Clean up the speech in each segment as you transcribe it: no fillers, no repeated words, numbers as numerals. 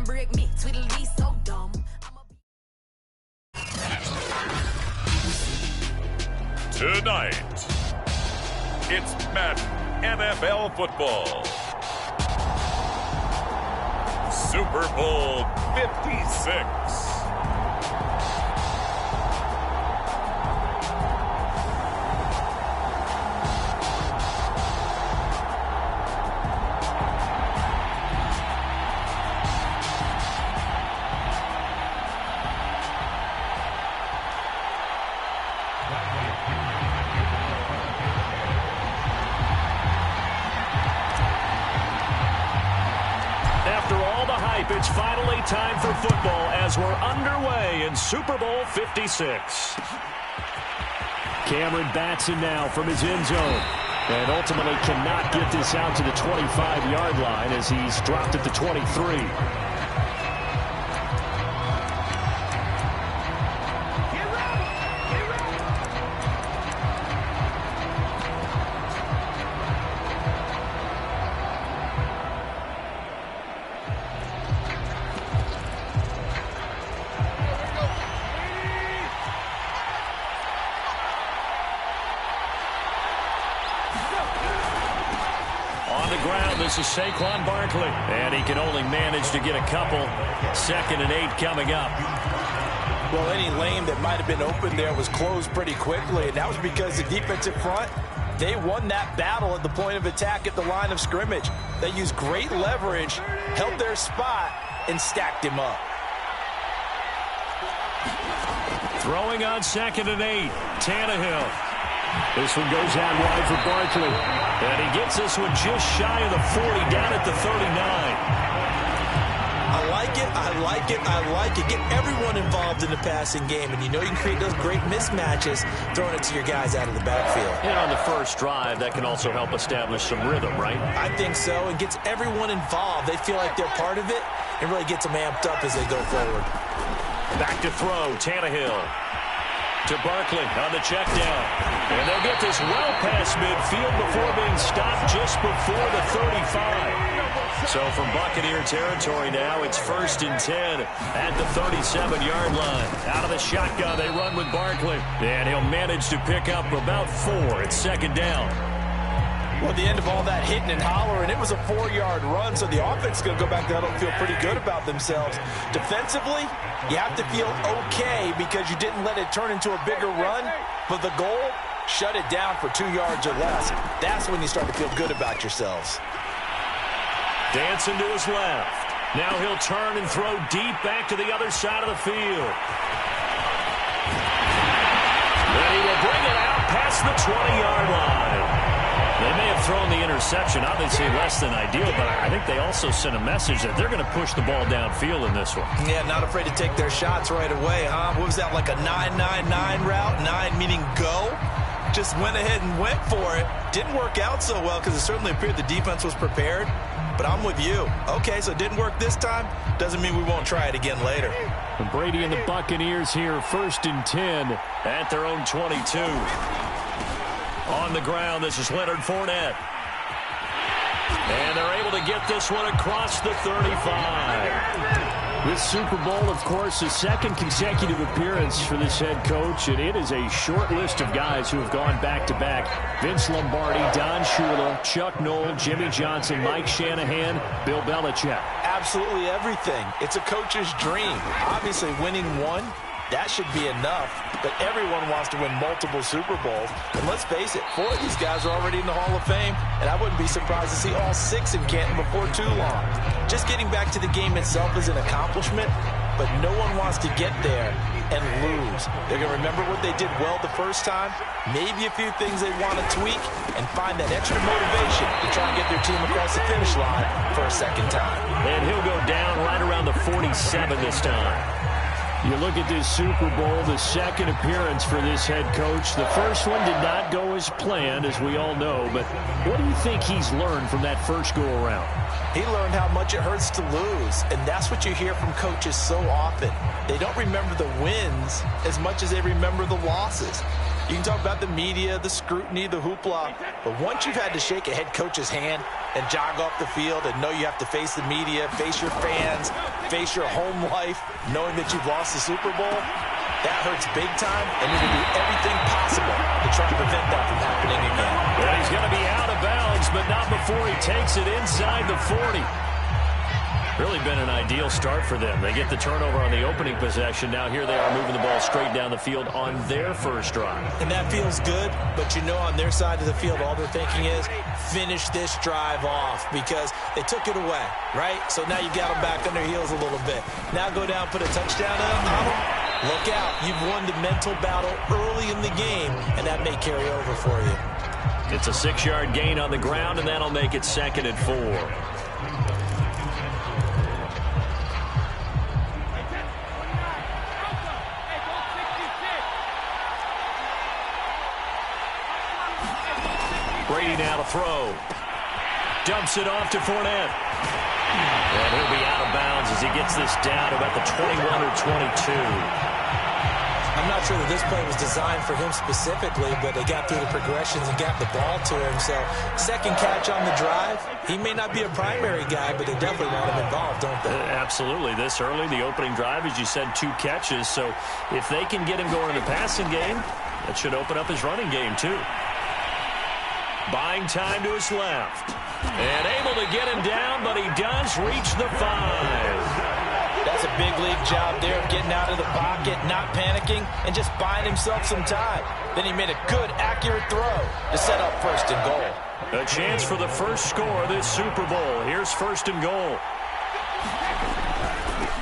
break me. Tweedledee so dumb. Tonight, it's Madden NFL football. Super Bowl 56. It's finally time for football as we're underway in Super Bowl 56. Cameron Batson now from his end zone. And ultimately cannot get this out to the 25-yard line as he's dropped at the 23. This is Saquon Barkley, and he can only manage to get a couple. 2nd and 8 coming up. Well, any lane that might have been open there was closed pretty quickly, and that was because the defensive front, they won that battle at the point of attack at the line of scrimmage. They used great leverage, held their spot, and stacked him up. Throwing on 2nd and 8, Tannehill. This one goes out wide for Barkley. And he gets this one just shy of the 40, down at the 39. I like it, I like it, I like it. Get everyone involved in the passing game. And you know you can create those great mismatches throwing it to your guys out of the backfield. And on the first drive, that can also help establish some rhythm, right? I think so. And gets everyone involved. They feel like they're part of it and really gets them amped up as they go forward. Back to throw, Tannehill. To Barkley on the check down. And they'll get this well past midfield before being stopped just before the 35. So from Buccaneer territory now, it's 1st and 10 at the 37-yard line. Out of the shotgun, they run with Barkley. And he'll manage to pick up about 4 at 2nd down. Well, at the end of all that hitting and hollering, it was a 4-yard run, so the offense is going to go back down and feel pretty good about themselves. Defensively, you have to feel okay because you didn't let it turn into a bigger run, but the goal, shut it down for 2 yards or less. That's when you start to feel good about yourselves. Dancing to his left. Now he'll turn and throw deep back to the other side of the field. And he will bring it out past the 20-yard line. They may have thrown the interception, obviously less than ideal, but I think they also sent a message that they're going to push the ball downfield in this one. Yeah, not afraid to take their shots right away, huh? What was that, like a 9-9-9 route? 9 meaning go? Just went ahead and went for it. Didn't work out so well because it certainly appeared the defense was prepared, but I'm with you. Okay, so it didn't work this time. Doesn't mean we won't try it again later. And Brady and the Buccaneers here, 1st and 10 at their own 22. On the ground, this is Leonard Fournette. And they're able to get this one across the 35. This Super Bowl, of course, the 2nd consecutive appearance for this head coach, and it is a short list of guys who have gone back-to-back. Vince Lombardi, Don Shula, Chuck Noll, Jimmy Johnson, Mike Shanahan, Bill Belichick. Absolutely everything. It's a coach's dream. Obviously, winning one, that should be enough, but everyone wants to win multiple Super Bowls. And let's face it, 4 of these guys are already in the Hall of Fame, and I wouldn't be surprised to see all 6 in Canton before too long. Just getting back to the game itself is an accomplishment, but no one wants to get there and lose. They're going to remember what they did well the first time, maybe a few things they want to tweak, and find that extra motivation to try and get their team across the finish line for a second time. And he'll go down right around the 47 this time. You look at this Super Bowl, the 2nd appearance for this head coach. The first one did not go as planned, as we all know. But what do you think he's learned from that first go-around? He learned how much it hurts to lose, and that's what you hear from coaches so often. They don't remember the wins as much as they remember the losses. You can talk about the media, the scrutiny, the hoopla, but once you've had to shake a head coach's hand and jog off the field and know you have to face the media, face your fans, face your home life, knowing that you've lost the Super Bowl, that hurts big time, and you can do everything possible to try to prevent that from happening again. Well, he's going to be out of bounds, but not before he takes it inside the 40. Really been an ideal start for them. They get the turnover on the opening possession. Now here they are moving the ball straight down the field on their first drive. And that feels good, but you know on their side of the field all they're thinking is finish this drive off because they took it away, right? So now you got them back on their heels a little bit. Now go down, put a touchdown on them. Look out. You've won the mental battle early in the game, and that may carry over for you. It's a 6-yard gain on the ground, and that'll make it 2nd and 4. Brady now to throw. Dumps it off to Fournette. And he'll be out of bounds as he gets this down to about the 21 or 22. I'm not sure that this play was designed for him specifically, but they got through the progressions and got the ball to him. So, second catch on the drive. He may not be a primary guy, but they definitely want him involved, don't they? Absolutely. This early, the opening drive, as you said, 2 catches. So, if they can get him going in the passing game, that should open up his running game, too. Buying time to his left. And able to get him down, but he does reach the 5. That's a big league job there of getting out of the pocket, not panicking, and just buying himself some time. Then he made a good, accurate throw to set up 1st and goal. A chance for the first score of this Super Bowl. Here's 1st and goal.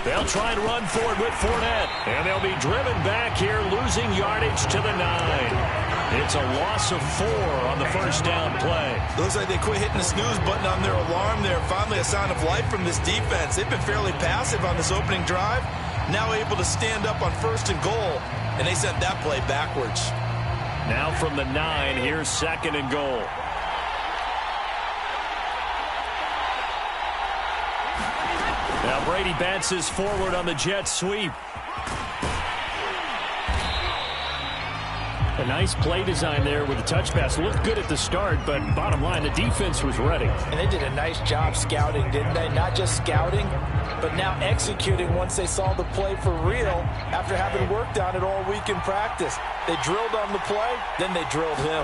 They'll try and run forward with Fournette. And they'll be driven back here, losing yardage to the 9. It's a loss of 4 on the first down play. Looks like they quit hitting the snooze button on their alarm there. Finally a sign of life from this defense. They've been fairly passive on this opening drive. Now able to stand up on 1st and goal. And they sent that play backwards. Now from the 9, here's 2nd and goal. Now Brady bounces forward on the jet sweep. A nice play design there with the touch pass. Looked good at the start, but bottom line, the defense was ready. And they did a nice job scouting, didn't they? Not just scouting, but now executing once they saw the play for real after having worked on it all week in practice. They drilled on the play, then they drilled him.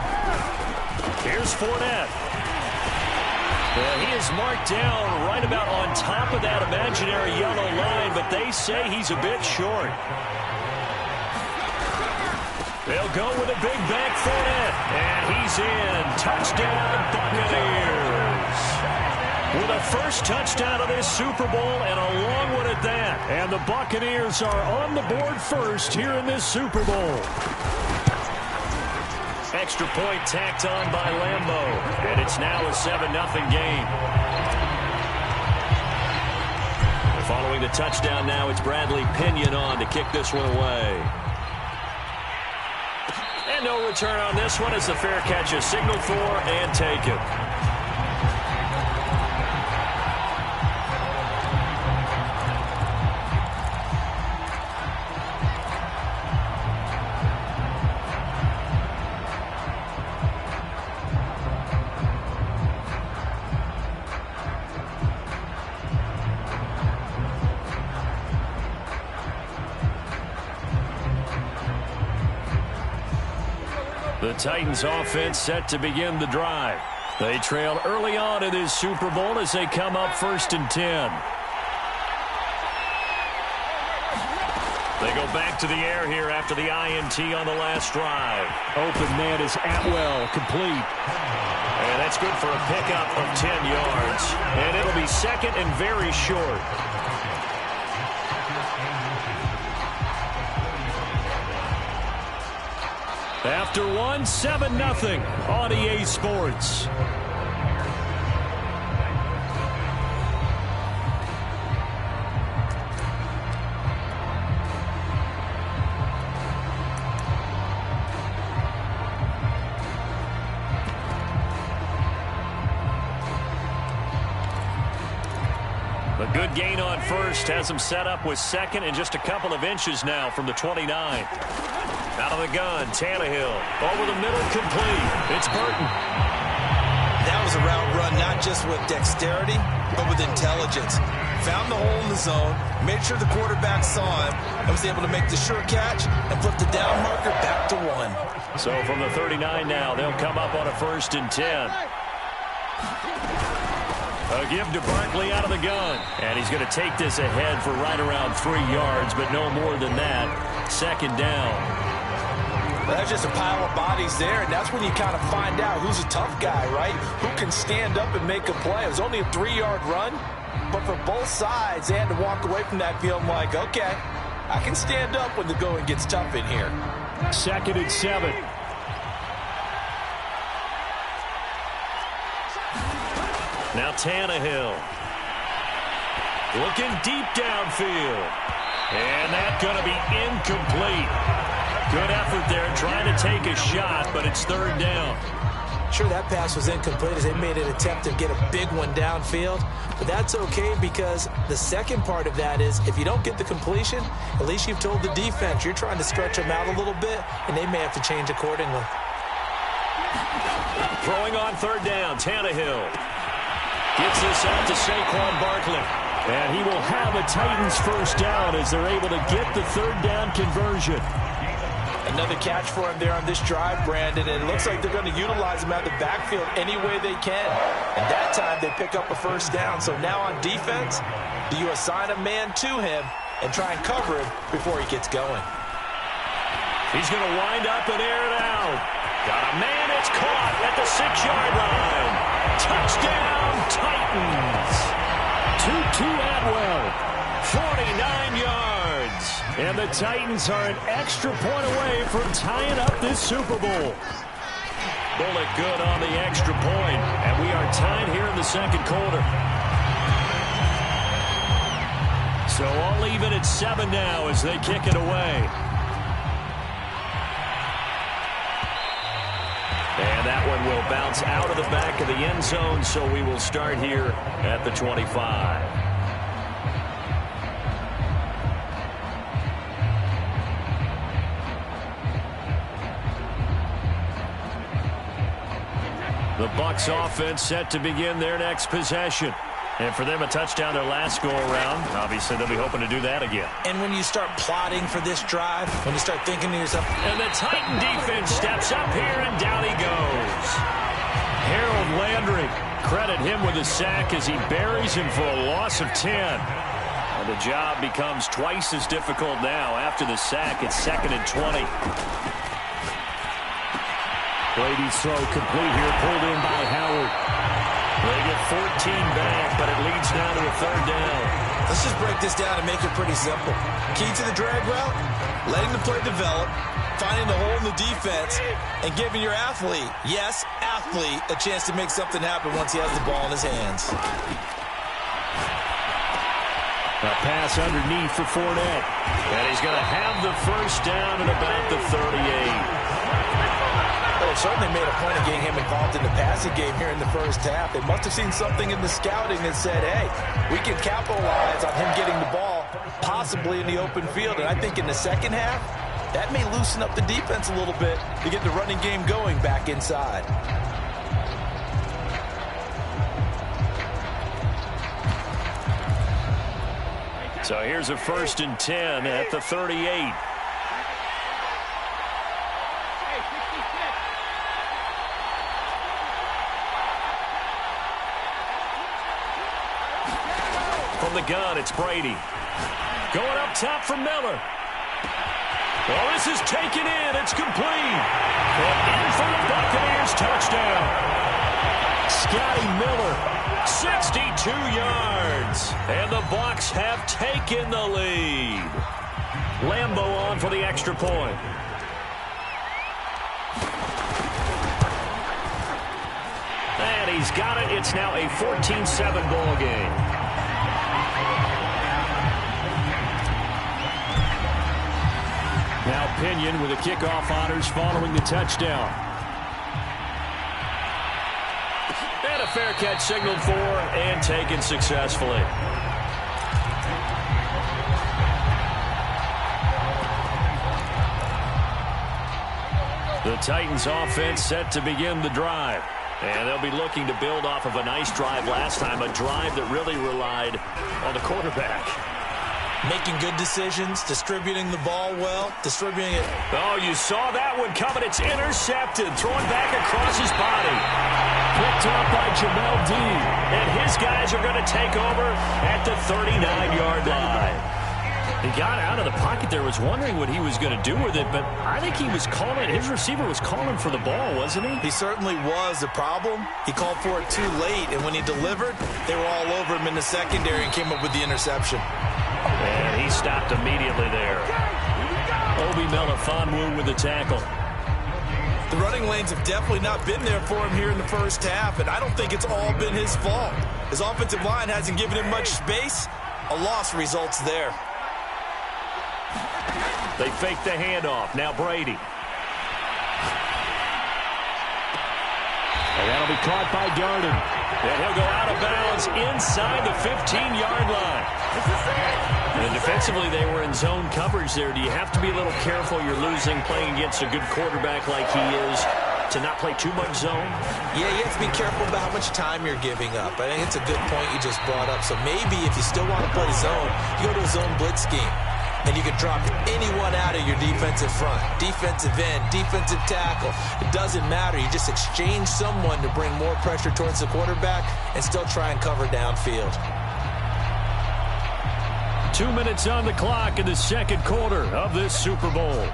Here's Fournette. He is marked down right about on top of that imaginary yellow line, but they say he's a bit short. They'll go with a big bank Fournette, and he's in. Touchdown, Buccaneers. With a first touchdown of this Super Bowl, and a long one at that. And the Buccaneers are on the board first here in this Super Bowl. Extra point tacked on by Lambeau, and it's now a 7-0 game. Following the touchdown now, it's Bradley Pinion on to kick this one away. And no return on this one as the fair catch is signaled for and taken. The Titans offense set to begin the drive. They trail early on in this Super Bowl as they come up 1st and 10. They go back to the air here after the INT on the last drive. Open man is Atwell, complete. And that's good for a pickup of 10 yards. And it'll be 2nd and very short. After one, 7-0 on EA Sports. A good gain on first has him set up with 2nd and just a couple of inches now from the 29. Out of the gun, Tannehill. Over the middle, complete. It's Burton. That was a route run not just with dexterity, but with intelligence. Found the hole in the zone, made sure the quarterback saw him, and was able to make the sure catch and flip the down marker back to 1. So from the 39 now, they'll come up on a 1st and 10. A give to Barkley out of the gun. And he's going to take this ahead for right around 3 yards, but no more than that. 2nd down. Well, that's just a pile of bodies there, and that's when you kind of find out who's a tough guy, right? Who can stand up and make a play. It was only a 3-yard run, but for both sides, they had to walk away from that feeling like, okay, I can stand up when the going gets tough in here. 2nd and 7. Now Tannehill. Looking deep downfield. And that's going to be incomplete. Good effort there trying to take a shot, but it's 3rd down. Sure, that pass was incomplete as they made an attempt to get a big one downfield. But that's okay because the second part of that is if you don't get the completion, at least you've told the defense you're trying to stretch them out a little bit, and they may have to change accordingly. Throwing on 3rd down, Tannehill. Gets this out to Saquon Barkley. And he will have a Titans 1st down as they're able to get the 3rd down conversion. Another catch for him there on this drive, Brandon, and it looks like they're going to utilize him out of the backfield any way they can. And that time they pick up a 1st down. So now on defense, do you assign a man to him and try and cover him before he gets going? He's going to wind up and air it out. Got a man, it's caught at the 6-yard line. Touchdown, Titans. Tutu Atwell, 49 yards. And the Titans are an extra point away from tying up this Super Bowl. Bullet good on the extra point, and we are tied here in the 2nd quarter. So all even at 7 now as they kick it away. And that one will bounce out of the back of the end zone, so we will start here at the 25. The Bucs offense set to begin their next possession. And for them, a touchdown their last go-around. Obviously, they'll be hoping to do that again. And when you start plotting for this drive, when you start thinking to yourself... And the Titan defense steps up here, and down he goes. Harold Landry, credit him with a sack as he buries him for a loss of 10. And the job becomes twice as difficult now. After the sack, it's 2nd and 20. Brady's throw complete here, pulled in by Howard. They get 14 back, but it leads now to a 3rd down. Let's just break this down and make it pretty simple. Key to the drag route, letting the play develop, finding the hole in the defense, and giving your athlete, yes, athlete, a chance to make something happen once he has the ball in his hands. A pass underneath for Fournette. And he's going to have the 1st down at about the 38. Well, it certainly made a point of getting him involved in the passing game here in the 1st half. They must have seen something in the scouting that said, hey, we can capitalize on him getting the ball possibly in the open field. And I think in the 2nd half, that may loosen up the defense a little bit to get the running game going back inside. So here's a 1st and 10 at the 38. From the gun, it's Brady. Going up top for Miller. Well, this is taken in. It's complete. And in for the Buccaneers touchdown. Scotty Miller, 62 yards. And the Bucs have taken the lead. Lambeau on for the extra point. And he's got it. It's now a 14-7 ball game. Now Pinion with the kickoff honors following the touchdown. And a fair catch signaled for and taken successfully. Titans offense set to begin the drive. And they'll be looking to build off of a nice drive last time, a drive that really relied on the quarterback. Making good decisions, distributing the ball well, distributing it. Oh, you saw that one coming. It's intercepted, thrown back across his body. Picked up by Jamel Dean. And his guys are going to take over at the 39-yard line. He got out of the pocket there, was wondering what he was going to do with it, but I think he was calling, his receiver was calling for the ball, wasn't he? He certainly was. The problem, he called for it too late, and when he delivered, they were all over him in the secondary and came up with the interception. And he stopped immediately there. Obi Melifonwu with the tackle. The running lanes have definitely not been there for him here in the first half, and I don't think it's all been his fault. His offensive line hasn't given him much space. A loss results there. They fake the handoff. Now Brady. And that'll be caught by Darden. And he'll go out of bounds inside the 15-yard line. And defensively, they were in zone coverage there. Do you have to be a little careful? You're losing playing against a good quarterback like he is to not play too much zone? Yeah, you have to be careful about how much time you're giving up. I think it's a good point you just brought up. So maybe if you still want to play zone, you go to a zone blitz scheme. And you can drop anyone out of your defensive front. Defensive end, defensive tackle. It doesn't matter. You just exchange someone to bring more pressure towards the quarterback and still try and cover downfield. 2 minutes on the clock in the second quarter of this Super Bowl.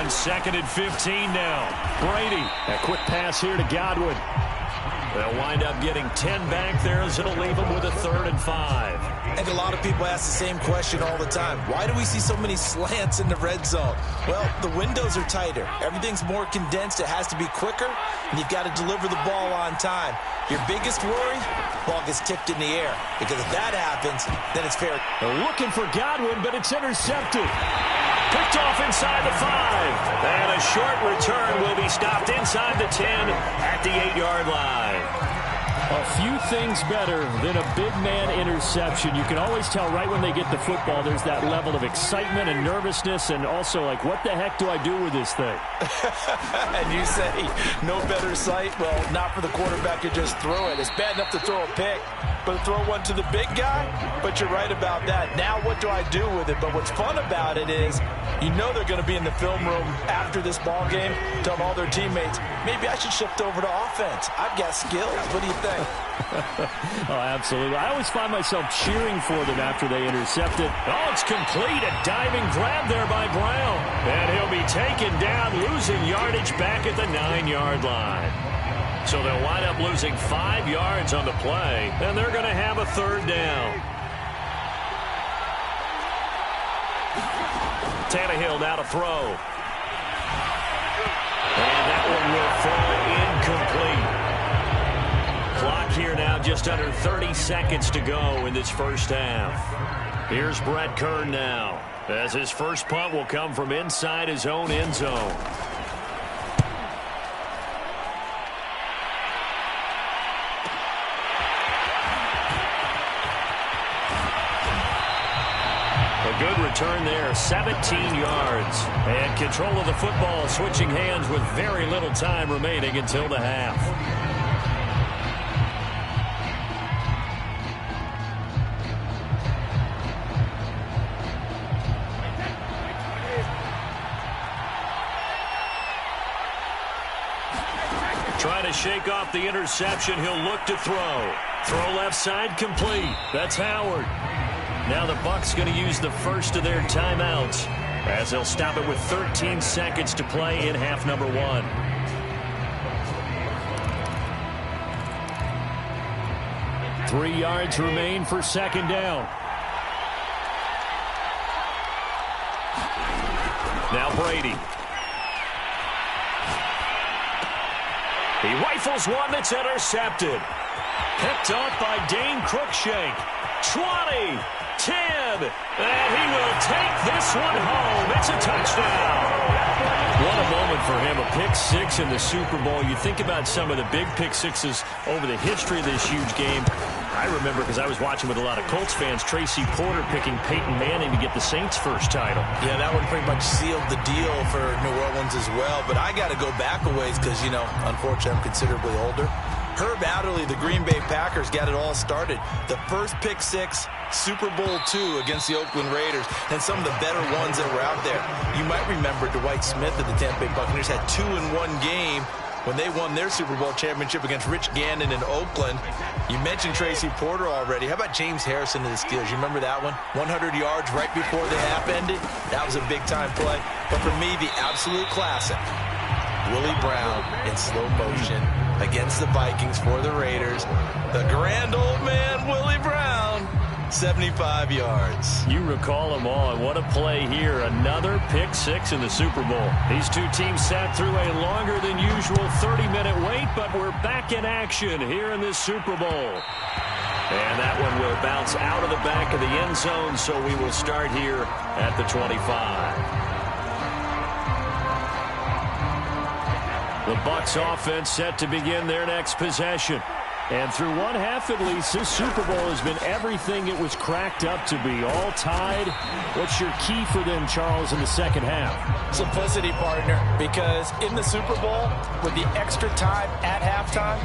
Second and 15 now. Brady. A quick pass here to Godwin. They'll wind up getting 10 back there as it'll leave them with a 3rd and 5. I think a lot of people ask the same question all the time. Why do we see so many slants in the red zone? Well, the windows are tighter. Everything's more condensed. It has to be quicker, and you've got to deliver the ball on time. Your biggest worry, ball gets tipped in the air. Because if that happens, then it's fair. They're looking for Godwin, but it's intercepted. Picked off inside the 5. And a short return will be stopped inside the 10 at the 8-yard line. A few things better than a big man interception. You can always tell right when they get the football, there's that level of excitement and nervousness, and also like, what the heck do I do with this thing? And you say, no better sight? Well, not for the quarterback to just throw it. It's bad enough to throw a pick, but to throw one to the big guy? But you're right about that. Now what do I do with it? But what's fun about it is, you know they're going to be in the film room after this ball game, telling all their teammates, maybe I should shift over to offense. I've got skills. What do you think? Oh, absolutely. I always find myself cheering for them after they intercept it. Oh, it's complete. A diving grab there by Brown. And he'll be taken down, losing yardage back at the 9-yard line. So they'll wind up losing 5 yards on the play, and they're going to have a 3rd down. Tannehill now to throw. And that one will fall incomplete. Clock here now, just under 30 seconds to go in this first half. Here's Brett Kern now, as his first punt will come from inside his own end zone. A good return there, 17 yards. And control of the football, switching hands with very little time remaining until the half. Trying to shake off the interception. He'll look to throw. Throw left side complete. That's Howard. Now the Bucs going to use the first of their timeouts as they'll stop it with 13 seconds to play in half number 1. Three yards remain for second down. Now Brady. He rifles one that's intercepted. Picked off by Dane Cruikshank. 20, 10, and he will take this one home. It's a touchdown. What a moment for him, a pick six in the Super Bowl. You think about some of the big pick sixes over the history of this huge game. I remember, because I was watching with a lot of Colts fans, Tracy Porter picking Peyton Manning to get the Saints' first title. Yeah, that one pretty much sealed the deal for New Orleans as well. But I got to go back a ways because, unfortunately, I'm considerably older. Herb Adderley, the Green Bay Packers, got it all started. The first pick six, Super Bowl II against the Oakland Raiders, and some of the better ones that were out there. You might remember Dwight Smith of the Tampa Bay Buccaneers had 2 in one game when they won their Super Bowl championship against Rich Gannon in Oakland. You mentioned Tracy Porter already. How about James Harrison of the Steelers? You remember that one? 100 yards right before the half ended. That was a big-time play. But for me, the absolute classic, Willie Brown in slow motion against the Vikings for the Raiders. The grand old man, Willie Brown, 75 yards. You recall them all, and what a play here. Another pick six in the Super Bowl. These two teams sat through a longer than usual 30-minute wait, but we're back in action here in this Super Bowl. And that one will bounce out of the back of the end zone, so we will start here at the 25. The Bucs offense set to begin their next possession. And through one half at least, this Super Bowl has been everything it was cracked up to be. All tied. What's your key for them, Charles, in the second half? Simplicity, partner, because in the Super Bowl, with the extra time at halftime,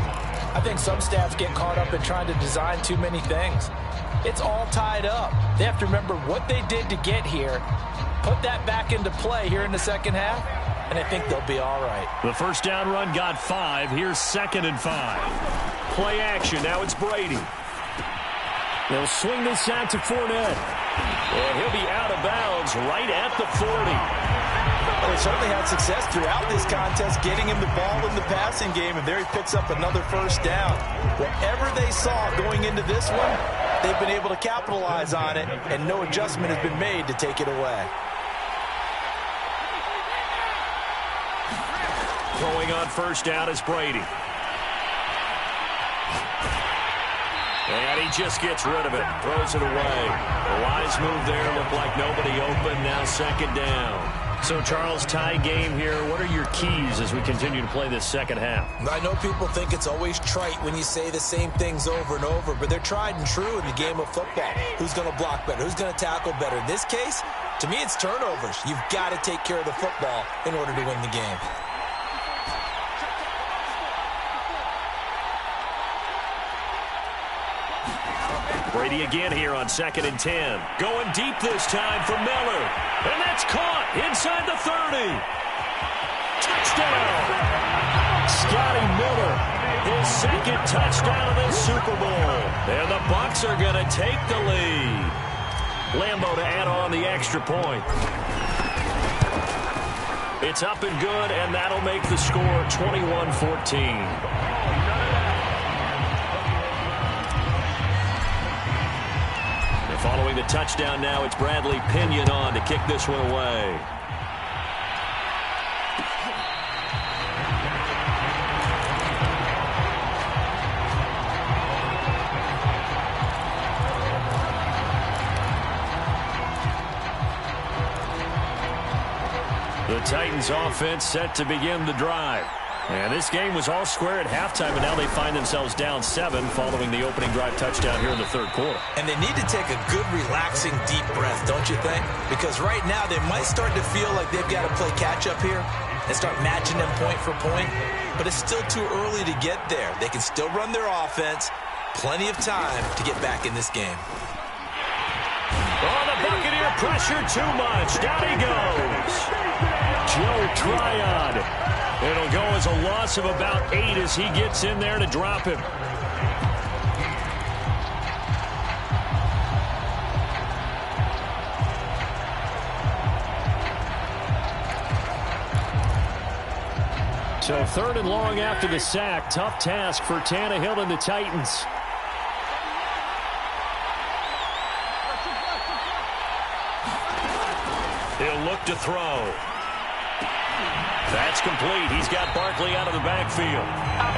I think some staffs get caught up in trying to design too many things. It's all tied up. They have to remember what they did to get here, put that back into play here in the second half, and I think they'll be all right. The first down run got 5. Here's 2nd and 5. Play action. Now it's Brady. They'll swing this out to Fournette. And he'll be out of bounds right at the 40. Well, they certainly had success throughout this contest getting him the ball in the passing game, and there he picks up another first down. Whatever they saw going into this one, they've been able to capitalize on it, and no adjustment has been made to take it away. Throwing on first down is Brady. And he just gets rid of it. Throws it away. A wise move there. Looked like nobody open. Now 2nd down. So, Charles, tie game here. What are your keys as we continue to play this second half? I know people think it's always trite when you say the same things over and over, but they're tried and true in the game of football. Who's going to block better? Who's going to tackle better? In this case, to me, it's turnovers. You've got to take care of the football in order to win the game. Brady again here on 2nd and 10. Going deep this time for Miller. And that's caught inside the 30. Touchdown! Scotty Miller, his 2nd touchdown of the Super Bowl. And the Bucs are going to take the lead. Lambeau to add on the extra point. It's up and good, and that'll make the score 21-14. Following the touchdown now, it's Bradley Pinion on to kick this one away. The Titans offense set to begin the drive. And this game was all square at halftime, and now they find themselves down 7 following the opening drive touchdown here in the 3rd quarter. And they need to take a good, relaxing, deep breath, don't you think? Because right now they might start to feel like they've got to play catch-up here and start matching them point for point. But it's still too early to get there. They can still run their offense. Plenty of time to get back in this game. Oh, the Buccaneer pressure too much. Down he goes. Joe Tryon. It'll go as a loss of about 8 as he gets in there to drop him. So 3rd and long after the sack. Tough task for Tannehill and the Titans. He'll look to throw. That's complete. He's got Barkley out of the backfield.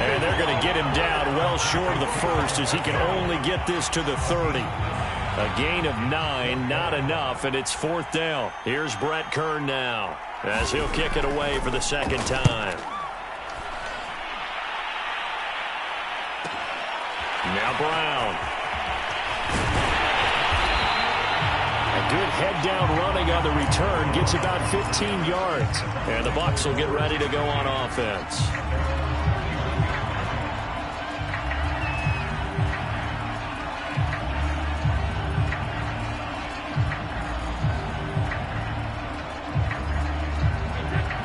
And they're going to get him down well short of the 1st as he can only get this to the 30. A gain of 9, not enough, and it's 4th down. Here's Brett Kern now, as he'll kick it away for the second time. Now Brown. A good head-down running on the return. Gets about 15 yards. And the Bucs will get ready to go on offense.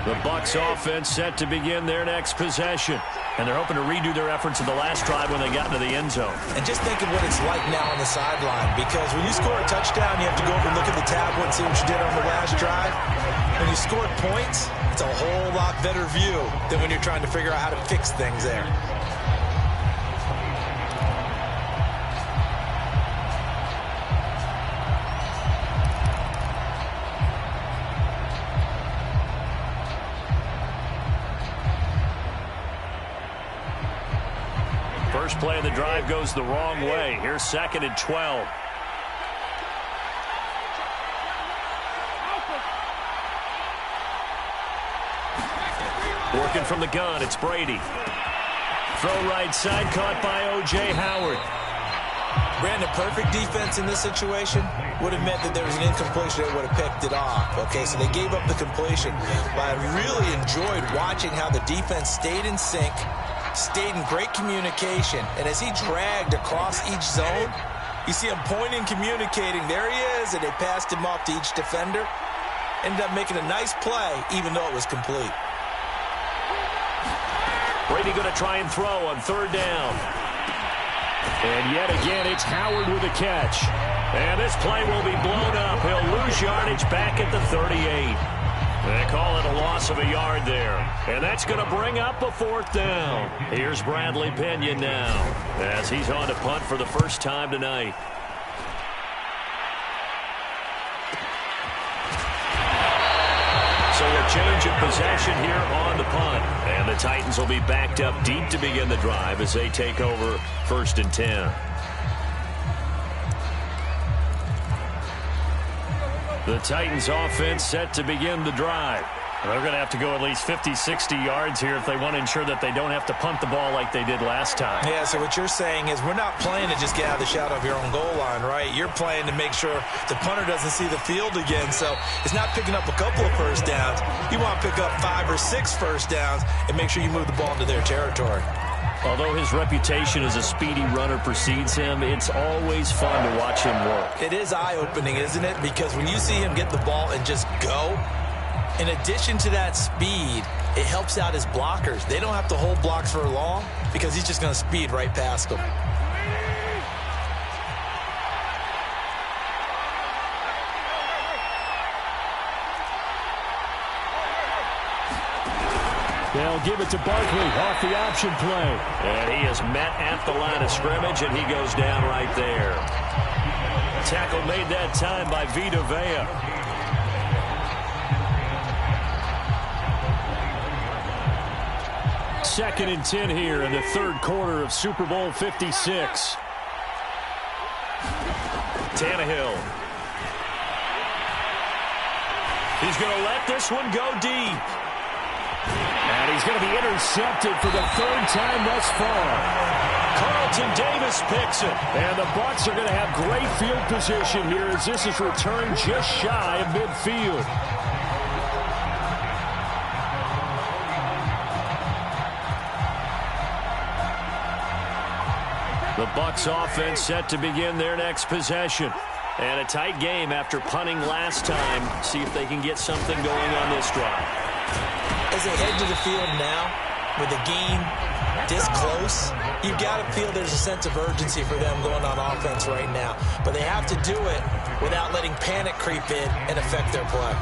The Bucs offense set to begin their next possession. And they're hoping to redo their efforts in the last drive when they got into the end zone. And just think of what it's like now on the sideline, because when you score a touchdown, you have to go over and look at the tablet and see what you did on the last drive. When you score points, it's a whole lot better view than when you're trying to figure out how to fix things there. First play of the drive goes the wrong way. Here's 2nd and 12. Working from the gun, it's Brady. Throw right side, caught by O.J. Howard. Brandon, perfect defense in this situation would have meant that there was an incompletion that would have picked it off. Okay, so they gave up the completion. But I really enjoyed watching how the defense stayed in sync, stayed in great communication, and as he dragged across each zone, you see him pointing, communicating. There he is, and they passed him off to each defender. Ended up making a nice play, even though it was complete. Brady going to try and throw on 3rd down. And yet again, it's Howard with a catch. And this play will be blown up. He'll lose yardage back at the 38. They call it a loss of a yard there. And that's going to bring up a 4th down. Here's Bradley Pinion now, as he's on to punt for the first time tonight. So a change of possession here on the punt. And the Titans will be backed up deep to begin the drive as they take over 1st and 10. The Titans offense set to begin the drive. They're going to have to go at least 50, 60 yards here if they want to ensure that they don't have to punt the ball like they did last time. Yeah, so what you're saying is we're not playing to just get out of the shadow of your own goal line, right? You're playing to make sure the punter doesn't see the field again. So it's not picking up a couple of first downs. You want to pick up 5 or 6 first downs and make sure you move the ball into their territory. Although his reputation as a speedy runner precedes him, it's always fun to watch him work. It is eye-opening, isn't it? Because when you see him get the ball and just go, in addition to that speed, it helps out his blockers. They don't have to hold blocks for long because he's just going to speed right past them. They'll give it to Barkley off the option play. And he is met at the line of scrimmage, and he goes down right there. Tackle made that time by Vita Vea. Second and 10 here in the 3rd quarter of Super Bowl 56. Tannehill. He's going to let this one go deep. And he's going to be intercepted for the 3rd time thus far. Carlton Davis picks it. And the Bucs are going to have great field position here as this is returned just shy of midfield. The Bucs offense set to begin their next possession. And a tight game after punting last time. See if they can get something going on this drive. As they head to the field now, with the game this close, you've got to feel there's a sense of urgency for them going on offense right now. But they have to do it without letting panic creep in and affect their play.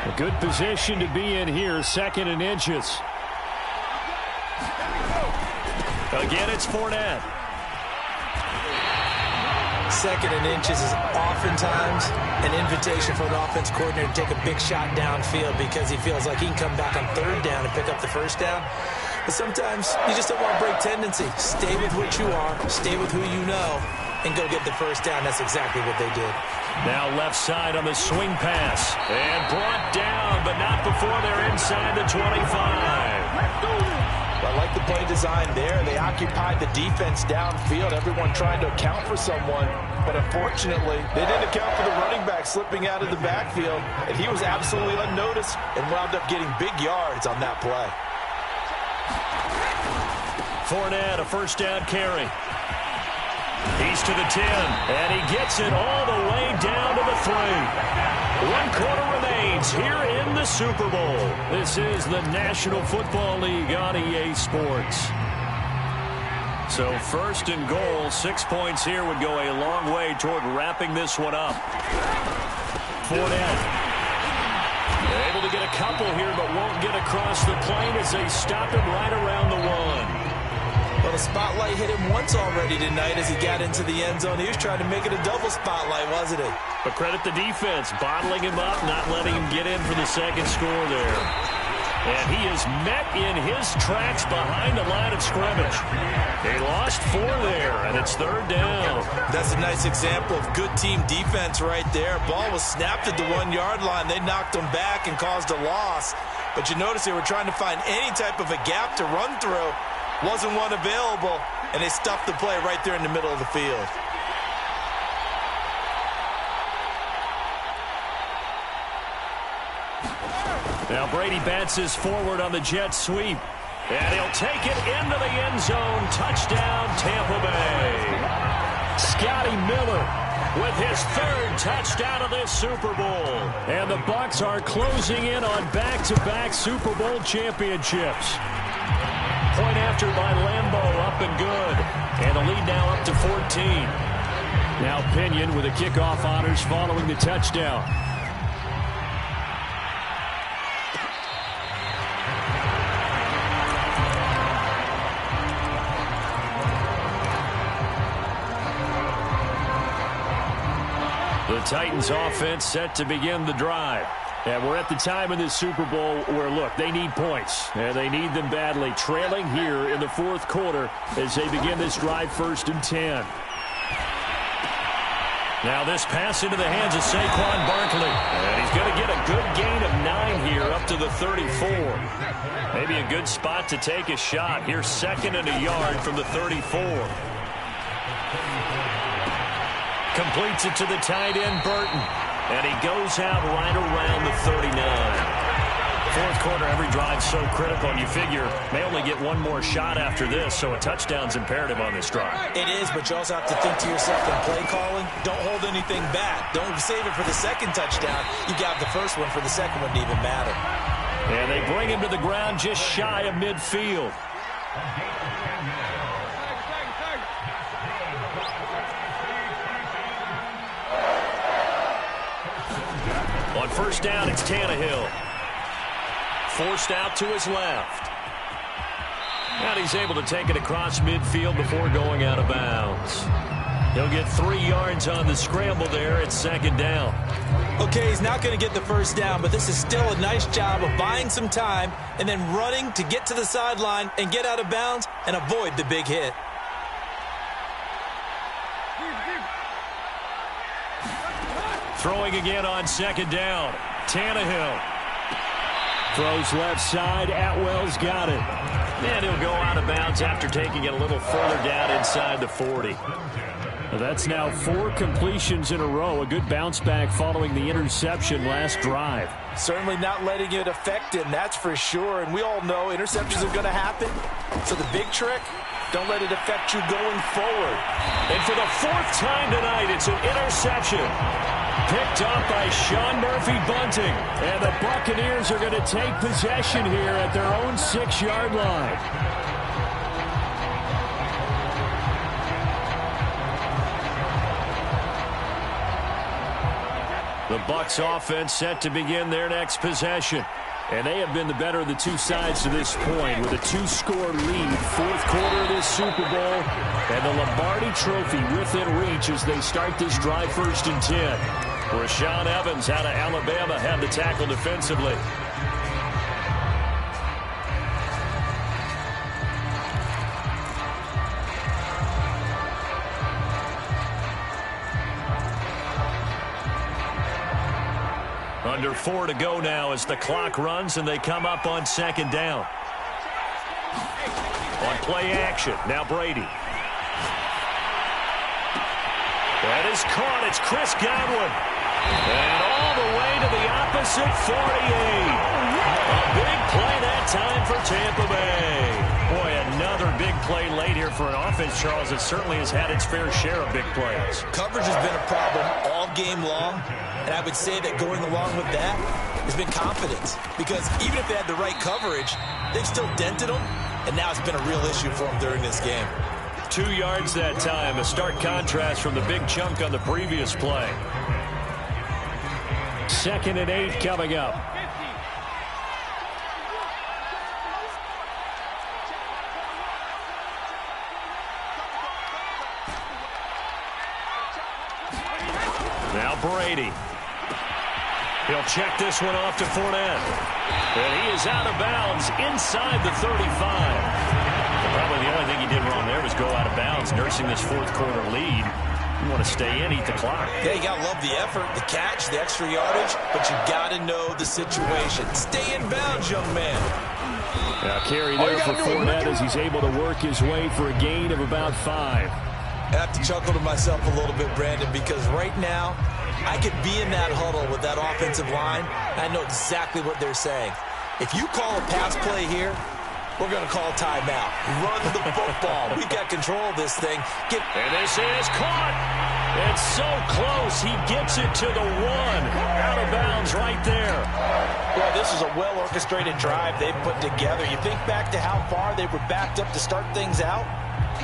A good position to be in here, 2nd and inches. Again, it's Fournette. 2nd and inches is oftentimes an invitation for an offense coordinator to take a big shot downfield because he feels like he can come back on 3rd down and pick up the 1st down. But sometimes you just don't want to break tendency. Stay with what you are, stay with who you know, and go get the first down. That's exactly what they did. Now left side on the swing pass. And brought down, but not before they're inside the 25. I like the play design there. They occupied the defense downfield, everyone trying to account for someone. But unfortunately, they didn't account for the running back slipping out of the backfield. And he was absolutely unnoticed and wound up getting big yards on that play. Fournette, a first down carry. He's to the 10, and he gets it all the way down to the 3. 1 quarter remains here in the Super Bowl. This is the National Football League on EA Sports. So first and goal, 6 points here would go a long way toward wrapping this one up. Fournette able to get a couple here, but won't get across the plane as they stop him right around the 1. Well, the spotlight hit him once already tonight as he got into the end zone. He was trying to make it a double spotlight, wasn't he? But credit the defense, bottling him up, not letting him get in for the second score there. And he is met in his tracks behind the line of scrimmage. He lost 4 there, and it's 3rd down. That's a nice example of good team defense right there. Ball was snapped at the 1-yard line. They knocked him back and caused a loss. But you notice they were trying to find any type of a gap to run through. Wasn't one available, and they stuffed the play right there in the middle of the field. Now Brady bounces forward on the jet sweep. And he'll take it into the end zone. Touchdown, Tampa Bay. Scotty Miller with his 3rd touchdown of this Super Bowl. And the Bucs are closing in on back-to-back Super Bowl championships. Point after by Lambeau, up and good. And the lead now up to 14. Now Pinion with the kickoff honors following the touchdown. The Titans offense set to begin the drive. And we're at the time in this Super Bowl where, look, they need points. And they need them badly. Trailing here in the 4th quarter as they begin this drive 1st and 10. Now this pass into the hands of Saquon Barkley. And he's going to get a good gain of 9 here up to the 34. Maybe a good spot to take a shot. Here's 2nd and a yard from the 34. Completes it to the tight end, Burton. And he goes out right around the 39. 4th quarter, every drive so critical, and you figure may only get one more shot after this, so a touchdown's imperative on this drive. It is, but you also have to think to yourself in play calling, don't hold anything back. Don't save it for the 2nd touchdown. You got the 1st one for the 2nd one to even matter. And they bring him to the ground just shy of midfield. On 1st down, it's Tannehill. Forced out to his left. And he's able to take it across midfield before going out of bounds. He'll get 3 yards on the scramble there. It's 2nd down. Okay, he's not going to get the 1st down, but this is still a nice job of buying some time and then running to get to the sideline and get out of bounds and avoid the big hit. Throwing again on 2nd down. Tannehill throws left side. Atwell's got it. And he'll go out of bounds after taking it a little further down inside the 40. That's now 4 completions in a row. A good bounce back following the interception last drive. Certainly not letting it affect him, that's for sure. And we all know interceptions are going to happen. So the big trick, don't let it affect you going forward. And for the 4th time tonight, it's an interception. Picked up by Sean Murphy-Bunting. And the Buccaneers are going to take possession here at their own 6-yard line. The Bucs offense set to begin their next possession. And they have been the better of the two sides to this point with a 2-score lead. 4th quarter of this Super Bowl. And the Lombardi Trophy within reach as they start this drive 1st and 10. Rashaan Evans out of Alabama had the tackle defensively. Under 4 to go now as the clock runs and they come up on second down. On play action, now Brady. That is caught. It's Chris Godwin. And all the way to the opposite 48. A big play that time for Tampa Bay. Boy, another big play late here for an offense, Charles, that certainly has had its fair share of big plays. Coverage has been a problem all game long, and I would say that going along with that has been confidence. Because even if they had the right coverage, they've still dented them, and now it's been a real issue for them during this game. 2 yards that time, a stark contrast from the big chunk on the previous play. 2nd and 8 coming up. Now Brady. He'll check this one off to Fournette. And he is out of bounds inside the 35. Probably the only thing he did wrong there was go out of bounds, nursing this fourth quarter lead. You want to stay in, eat the clock. Yeah, you got to love the effort, the catch, the extra yardage, but you got to know the situation. Stay in bounds, young man. Now carry there for Fournette as he's able to work his way for a gain of about 5. I have to chuckle to myself a little bit, Brandon, because right now I could be in that huddle with that offensive line. I know exactly what they're saying. If you call a pass play here, we're going to call timeout. Run the football. We've got control of this thing. And this is caught. It's so close. He gets it to the 1. Out of bounds right there. Well, this is a well-orchestrated drive they've put together. You think back to how far they were backed up to start things out,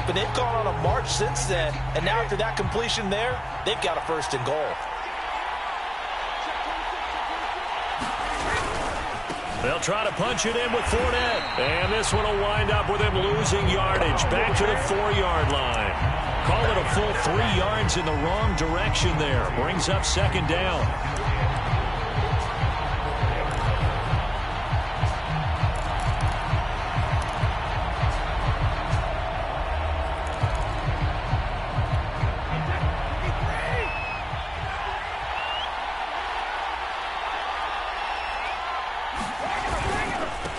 but they've gone on a march since then. And now after that completion there, they've got a 1st and goal. They'll try to punch it in with Fournette. And this one will wind up with him losing yardage back to the 4-yard line. Call it a full 3 yards in the wrong direction there. Brings up 2nd down.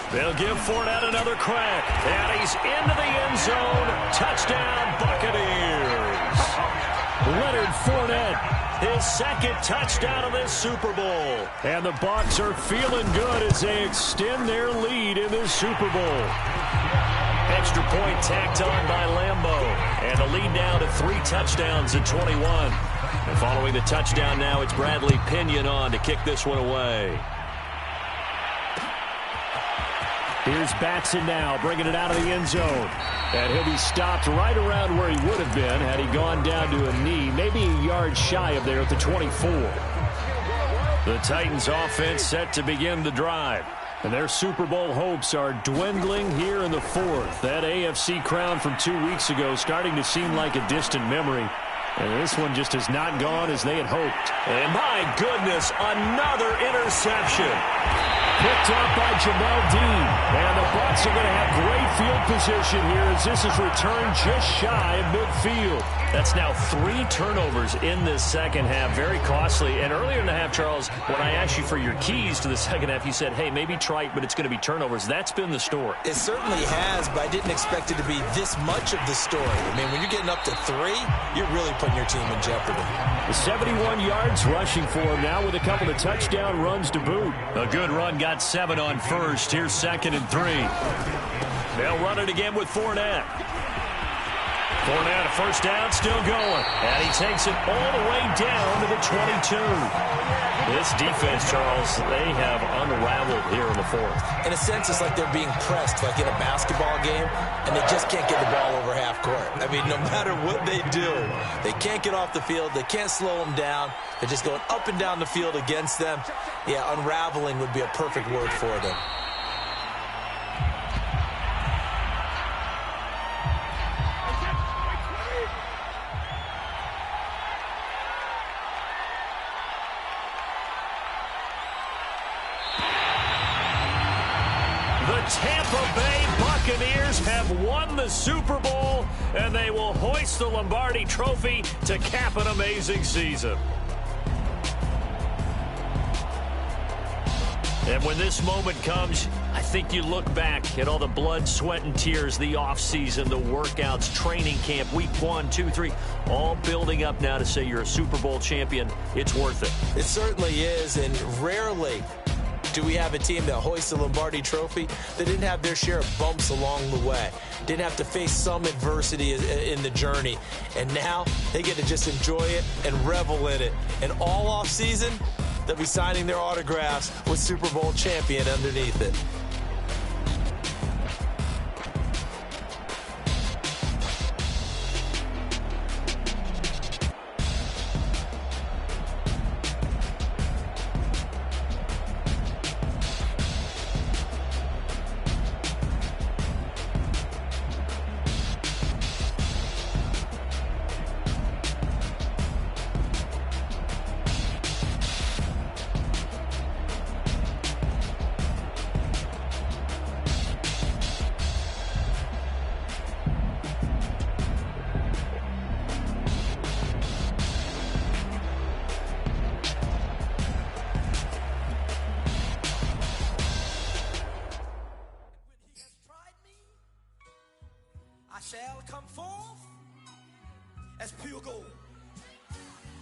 They'll give Fournette another crack. And he's into the end zone. Touchdown, Buccaneers. Leonard Fournette, his 2nd touchdown of this Super Bowl. And the Bucs are feeling good as they extend their lead in this Super Bowl. Extra point tacked on by Lambeau. And the lead now to 3 touchdowns at 21. And following the touchdown now, it's Bradley Pinion on to kick this one away. Here's Batson now, bringing it out of the end zone. And he'll be stopped right around where he would have been had he gone down to a knee, maybe a yard shy of there at the 24. The Titans offense set to begin the drive. And their Super Bowl hopes are dwindling here in the 4th. That AFC crown from 2 weeks ago starting to seem like a distant memory. And this one just has not gone as they had hoped. And my goodness, another interception. Picked up by Jamel Dean. And the Bucs are going to have great field position here as this is returned just shy of midfield. That's now 3 turnovers in this second half. Very costly. And earlier in the half, Charles, when I asked you for your keys to the second half, you said, hey, maybe trite, but it's going to be turnovers. That's been the story. It certainly has, but I didn't expect it to be this much of the story. I mean, when you're getting up to 3, you're really putting your team in jeopardy. The 71 yards rushing for him now with a couple of touchdown runs to boot. A good run, got 7 on first. Here's 2nd and 3. They'll run it again with Fournette. Fournette, a first down, still going. And he takes it all the way down to the 22. This defense, Charles, they have unraveled here in the 4th. In a sense, it's like they're being pressed, like in a basketball game, and they just can't get the ball over half court. I mean, no matter what they do, they can't get off the field. They can't slow them down. They're just going up and down the field against them. Yeah, unraveling would be a perfect word for them. Tampa Bay Buccaneers have won the Super Bowl, and they will hoist the Lombardi Trophy to cap an amazing season. And when this moment comes, I think you look back at all the blood, sweat, and tears, the offseason, the workouts, training camp, week 1, 2, 3, all building up now to say you're a Super Bowl champion. It's worth it. It certainly is, and rarely do we have a team that hoists the Lombardi Trophy that didn't have their share of bumps along the way, didn't have to face some adversity in the journey, and now they get to just enjoy it and revel in it. And all off season, they'll be signing their autographs with Super Bowl champion underneath it. I shall come forth as pure gold.